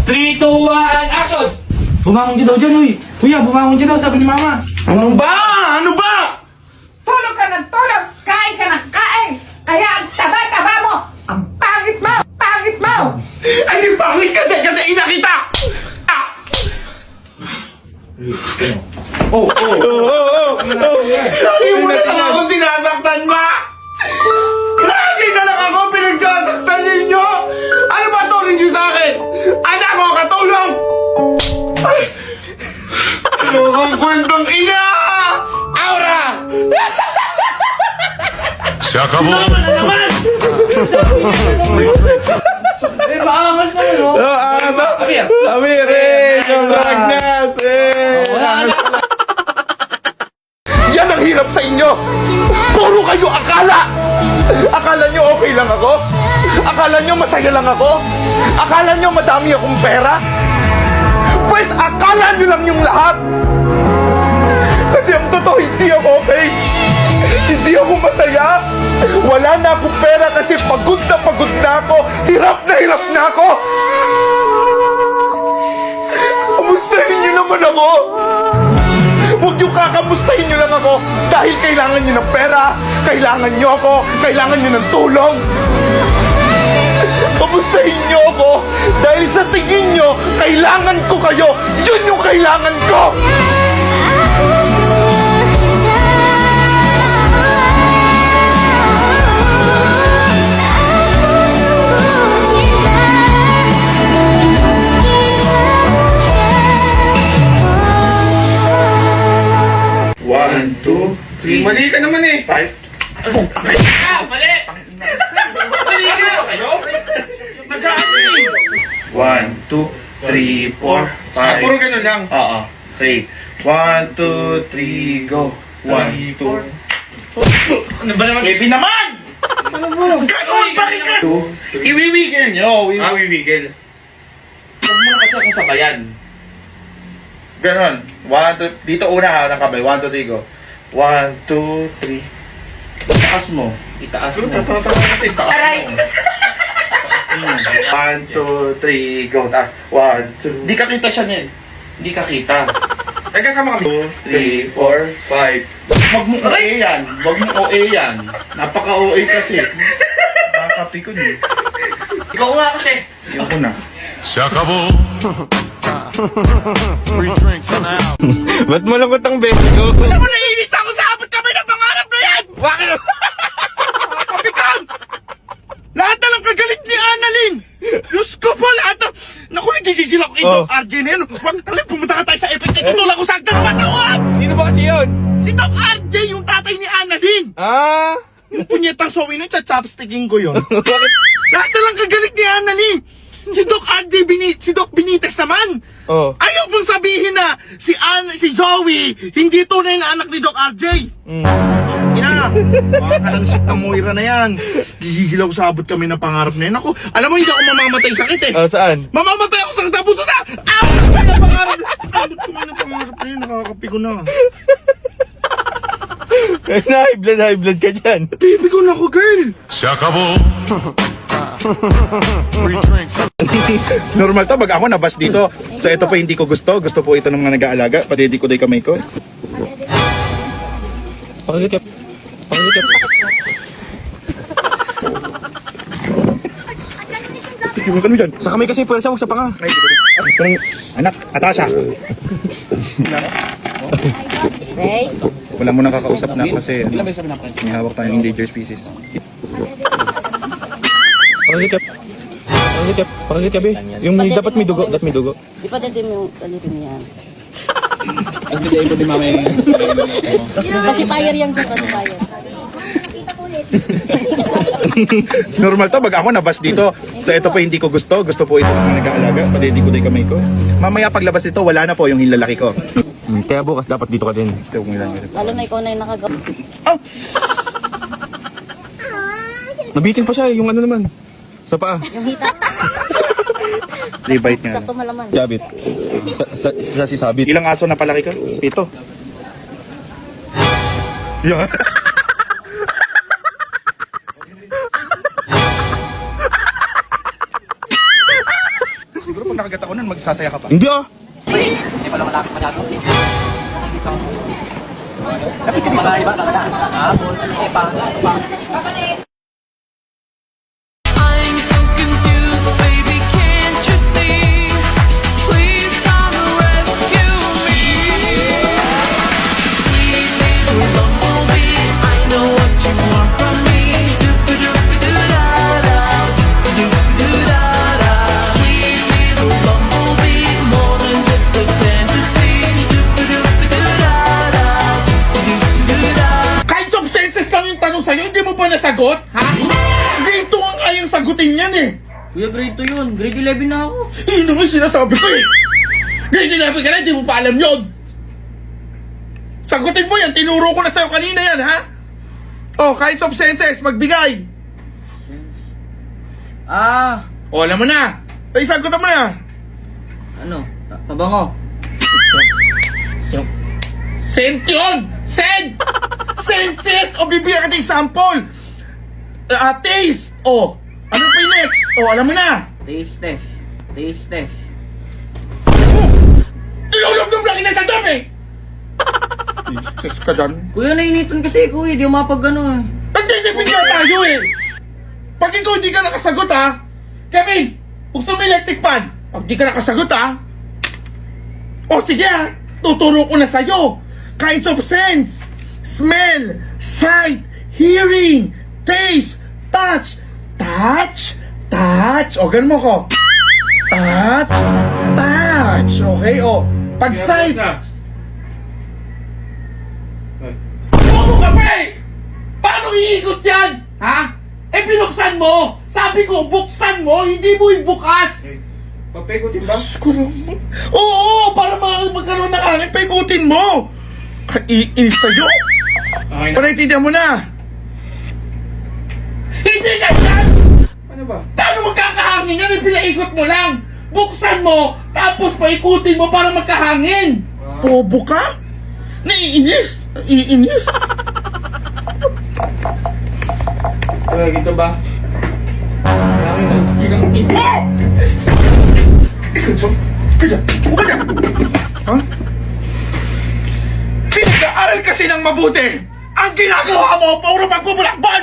3, 2, 1, action! Bumangon siya daw dyan, uy. Kuya, bumangon siya daw, sabi ni mama. Ano ba? Ano ba? Tulog ka ng tulog, kain ka ng kain. Kaya ang taba-taba mo, ang pangit mo, pangit mo. Ay, di pangit ka din kasi ina kita! Ah! Lagi mo na lang ako sinasaktan, ma! Lagi na lang ako pinagsasaktan ninyo! Ano ba to ninyo sa akin? Anak ko, katulong! Ay! Ano kang kwentong ina? Aura! Se acabó. Eh, maangas naman, oh. Amir. Amir, yung Ragnas, Yan ang hirap sa inyo! Puro kayo akala! Akala nyo okay lang ako? Akala nyo masaya lang ako? Akala nyo madami akong pera? Pues akala nyo lang yung lahat! Kasi ang totoo, hindi ako okay! Hindi ako masaya! Wala na akong pera kasi pagod na ako! Hirap na ako! Kamustahin nyo naman ako! Huwag niyo kakamustahin niyo lang ako dahil kailangan niyo ng pera, kailangan niyo ako, kailangan niyo ng tulong. Kamustahin niyo ako dahil sa tingin niyo, kailangan ko kayo. Yun yung kailangan ko. One, two, three. Mali ka naman eh. Five. Ah, mali! Mali ka! Kayo? Nag-aani. One, two, three, four, five. Puro ganun lang. Oo. Okay. One, two, three, go. One, two. Ano ba naman? Baby naman! Ganun, bakit ka? Two, iwiwigil nyo. Wiwigil. Huwag mo na kasi akong sabayan. Ganon. One, two, dito una ha, ng kamay. One, two, three, go. One, two, three. Itaas mo. Itaas mo. Aray! One, two, three, go. Taas. One, two. Di ka kita siya Nel. Di ka kita. Nagkasama kami. 2, 3, 4, 5. Wag mo OA yan. Wag mo OA yan. Napaka-OA kasi. Nakakapikon eh. Ikaw nga kasi. Ako na. Se acabó. Free drinks in the house. Ba't malungkot ang beso ko? Alam mo, naiinis ako sa abot kami ng pangarap na yan! Bakit? Kapikon! Lahat na lang kagalit ni Annalyn! Diyos ko po, lahat na... Naku, nagigigil ako ito, RJ na yan. Huwag talang pumunta ka tayo sa FX. Tutulak ko sa agda ng matawan! Sino ba kasi yun? Si Doc RJ, yung tatay ni Annalyn! Ah? Yung punyetang sewing na chopsticking ko yun. Bakit? Lahat na lang kagalit ni Annalyn! Si Doc RJ, si Doc Benitez naman! Oh. Ayaw pong sabihin na si Zoe hindi tunay na anak ni Doc RJ! Ina, baka ka ng shit ng Moira na yan. Gigigil ako sa abot kami ng pangarap na yan. Ako, alam mo, hindi ako mamamatay sakit eh. Oh, saan? Mamamatay ako sa tapos na! Ah! Kami ng pangarap! Abot kami ng pangarap na yan, nakakapigo na. High blood ka dyan. Pipigo na ako, girl! Se acabó. Free drinks. Normal to, ako nabas dito. So ito po hindi ko gusto. Gusto po ito ng mga nag-aalaga. Padedi ko day kamay ko. Pakikip. Pakikip. Tingnan ka dyan. Sa kamay kasi pwersa, huwag sa panga. Ay, dito. Parang, anak, Atasha. Stay. Wala mo nang kakausap na kasi may hawak tayong endangered species. Pakikip. Pakikip. Pakikip eh. Yung dapat may dugo. Dapat may dugo. Di pa dito mo ulitin yan. Kasi fire yan sa kasi fire. Normal to, ako nabas dito. So ito po hindi ko gusto. Gusto po ito ng mga nag-aalaga. Padedi ko day kamay ko. Mamaya paglabas ito, wala na po yung hinlalaki ko. Kaya bukas dapat dito ka din. Ito kung ilan. Lalo na ikaw na yung nakagawa. Oh! Nabitin pa siya yung ano naman. Sa paa. Yung hita. Rebite nga. Sakto malaman. Sabit. Sa si sabit. Ilang aso na palaki ko? 7. Yeah. Siguro pag pag nakagat ako nun, magsasaya ka pa. Hindi ah. I'm so confused, baby, can't you see? Please come and rescue me. Sweet little bumblebee, I know what you want from me. Do-ba-do-ba-do-da-da, do-ba-do-ba-do-da-da. Sweet little bumblebee, more than just a fantasy. Do-ba-do-ba-do-da-da, do-ba-do-ba-do-da-da. Kinds of senses lang yung tanong sa'yo, hindi mo ba nasagot? Ha? Grade 2 ang kayang sagutin yan eh. Kuya, grade 2 yun. Grade 11 na ako. Yun ang sinasabi ko eh. Grade 11 ka na, hindi mo pa alam yun. Sagutin mo yan, tinuro ko na sa'yo kanina yan, ha? Oh, kinds of senses, magbigay. O, alam mo na. Ay, sagutan mo na. Ano? Pabango. Scent yun! Scent! Senses! O, bibigyan ka ng sample. Taste! O, ano pa yung next? O, alam mo na. Taste test. Taste test. Ilulog-log lang kinasagdam eh! Taste ka dyan. Kuya, nainitan kasi kuya. Di mo mapag ano eh. Nagtitipid nga tayo eh! Pag ikaw hindi ka nakasagot ha, Kevin, gusto mo electric fan? Pag di ka nakasagot ha, o sige ha, tuturo ko na sa'yo. Kinds of sense, smell, sight, hearing, taste, touch, touch, touch, o ganun mo ko. Touch, touch, okay, o. Pag sight, bobo ka pa eh! Paano iikot yan? Ha? Eh binuksan mo! Sabi ko, buksan mo, hindi mo ibukas! Papekotin ba? Oo, para magkaroon ng hangin, paikutin mo! Kaiinis sa'yo! Okay na. Panaintindihan mo na! Hindi ganyan! Ano ba? Paano magkakahangin yan? Pinaikot mo lang! Buksan mo, tapos paikutin mo para magkahangin! Bobo ka? Naiinis! Naiinis! Gito ba? Ginang ito! Ikaw dyan! Huwag ka dyan! Ha? Pinag-aaral kasi ng mabuti! Ang ginagawa mo, puro magbubulakban!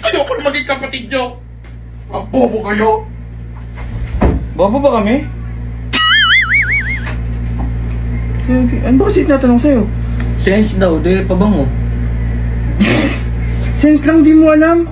Ayoko na maging kapatid nyo! Ang bobo kayo! Bobo ba kami? Ano ba kasi tinatanong sa'yo? Sense daw. Dahil pabango. Sense lang di mo alam.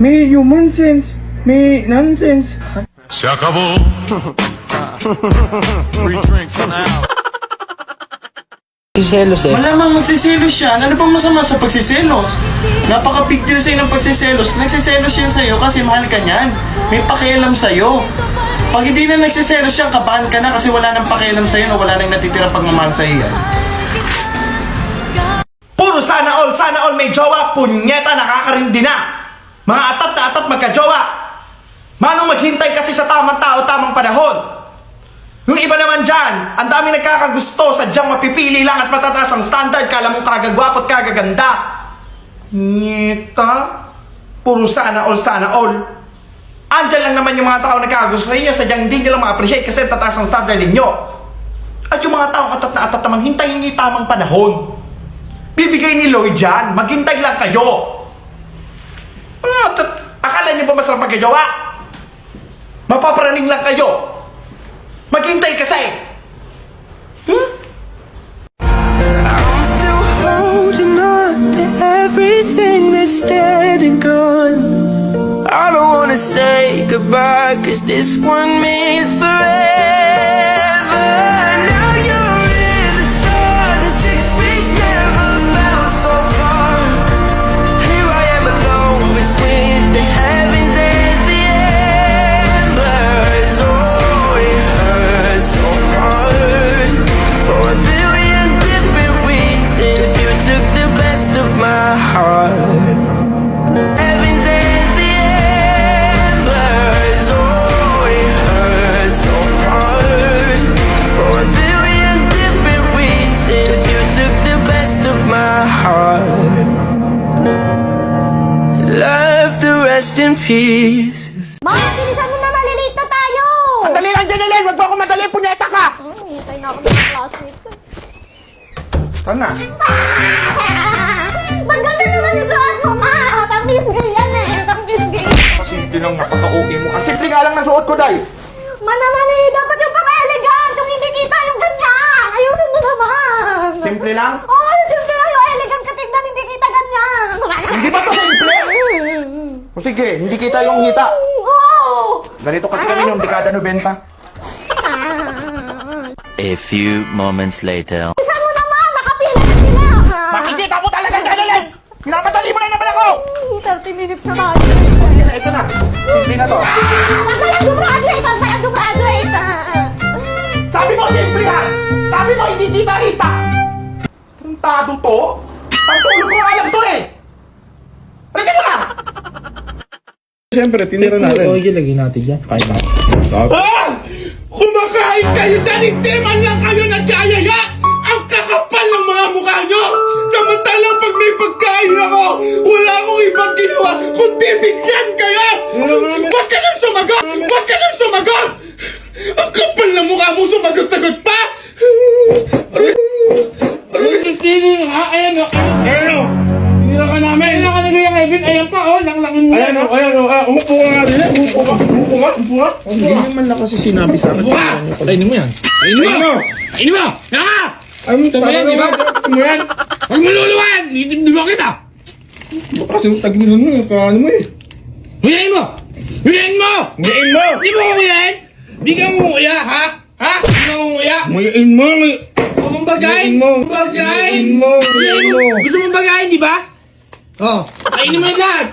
May human sense, may nonsense. Se acabó. Free drinks in the house. Siselos eh. Malamang magsiselos siya. Ano pang masama sa pagsiselos? Napaka-big deal sa'yo ng pagsiselos. Nagsiselos yan sa'yo kasi mahal ka niyan. May pakialam sa'yo. Pag hindi na nagsiselos siya, kabahan ka na kasi wala nang pakialam sa'yo o wala nang natitira pagmamahal sa'yo yan. Puro sana all may jowa, punyeta, nakakarindi na. Mga atat na atat magka-jowa. Manong maghintay kasi sa tamang tao, tamang panahon. Yung iba naman dyan, ang dami nagkakagusto, sadyang mapipili lang at matataas ang standard, kala mong kagagwapo at kagaganda. Nyeta, puro sana all. Andyan lang naman yung mga tao nagkakagusto sa inyo, sadyang hindi nyo lang ma-appreciate kasi tataas ang standard ninyo. At yung mga tao atat na atat naman, hintayin nyo yung tamang panahon. Bibigay ni Lord dyan, maghintay lang kayo. Akala nyo ba masarap magkajawa? Mapaparaning lang kayo. Maghintay kasi. I'm still holding on to everything that's dead and gone. I don't wanna say goodbye, 'cause this one means forever. Now you're in the stars, and 6 weeks never felt so far. Here I am alone between the heavens and the embers. Oh, it hurts so hard for a billion different reasons. You took the best of my heart. Heavens and the embers. Oh, it hurts so hard for a billion different reasons. You took the best of my heart. Love the rest in peace. Mga bilisan mo na malilate na Magmamadali, punyeta ka! Hintay na ako ng classmate ko. Tanga. Ba't ganda naman yung suot mo, ma? Pang-kiss gay yan eh. Pang-kiss gay. Simple lang, napaka-okay mo. Ang simple nga lang ng suot ko, Day. Ma naman eh, dapat yung pang-elegant. Kung hindi kita yung ganyan. Ayusin mo naman. Simple lang? Oo, simple lang yung elegant ka tignan. Hindi kita ganyan. Hindi ba to simple? O sige, hindi kita yung hita. Oo. Ganito kasi kami nung dekada 90. A few moments later. Isa mo naman, nakapila na sila. Makikita mo talaga gano'n! Pinamadali mo na naman ako! 30 minutes na tayo. Ito na, simple na to. Huwag ka lang gumraduate. Huwag ka lang gumraduate. Sabi mo simple yan! Sabi mo hindi kita hita! Puntado to? Pantulog ko nga lang to eh! Halika na lang! Siyempre, tinira natin. Oo, lagyan natin dyan. Kahit na. Ah! Kumakain kayo dyan, hindi man lang kayo nagkayaya! Ang kakapal ng mga mukha nyo! Samantalang pag may pagkain ako, wala akong ibang ginawa kundi bigyan kayo! Huwag ka nang sumagot! Huwag ka nang sumagot! Ang kapal ng mukha mo, sumagot-sagot pa! Christine, ha? Ayan o. Ayan o! Tinira ka namin! Ayan ka nagayang Evan. Ayan pa, oh. Langlangin mo. Ayan o, ayan o. Umupo ka nga din eh. Umupo ka. Umupo ka. Umupo ka. Hindi naman lang kasi sinabi sa akin. Buka! Kainin mo yan. Kainin mo! Kainin mo! Naka! Tama yan, di ba? Ano yan? Huwag mo luluwan! Hindi mo kita! Kasi yung taglinan mo eh. Kaano mo eh. Huyain mo! Huyain mo! Ngayon mo! Hindi mo huyain! Hindi ka umuya, ha? Ha? Hindi ka umuya? Ngayon mo! Huwag mong bagayin! Huyain mo! Huwag mong bagayin! Huyain mo! Huyain mo! Gusto mong bagayin, di ba? Oh, kainin mo yan lahat!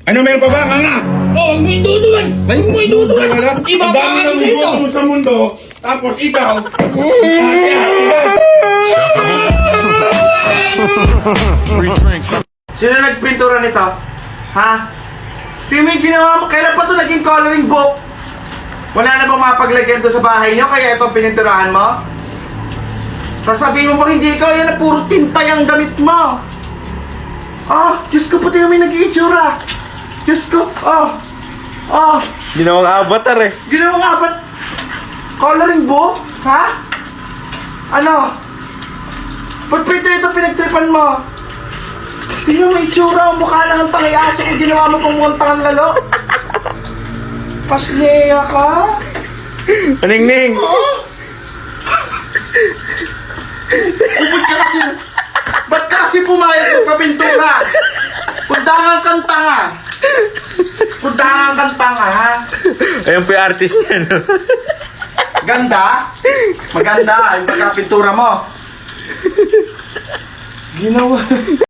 Ano meron pa ba? Kanga! Oh, huwag mo itutuwan! Huwag mo itutuwan! Ang dami Ibabaan ng mo ito! gusto mo sa mundo. Tapos ikaw. Free drinks. Sino nagpintura nito? Ha? Tingnan mo yung ginawa mo. Kailan pa ito naging coloring book? Wala na bang mapaglagyan doon sa bahay nyo? Kaya itong pininturahan mo? Tapos sabihin mo pang hindi ikaw, yan na puro tintay ang damit mo. Ah, Diyos ko, pati kami nag-iitsura. Diyos ko, Ginawang avatar eh. Ginawang apat. Coloring book? Ha? Ano? Ba't pa ito pinagtripan mo? Tingnan mo itsura, ang mukha lang ang tangay-aso kung ginawa mo kung mukhang tangang lalo. Pasleya ka? Aningning! Ba't ka kasi pumayag sa kapintura? Pundangan kang tanga. Pundangan kang tanga, ha? Ayun po yung artist niya, no? Ganda? Maganda yung pagkapintura mo. Ginawa.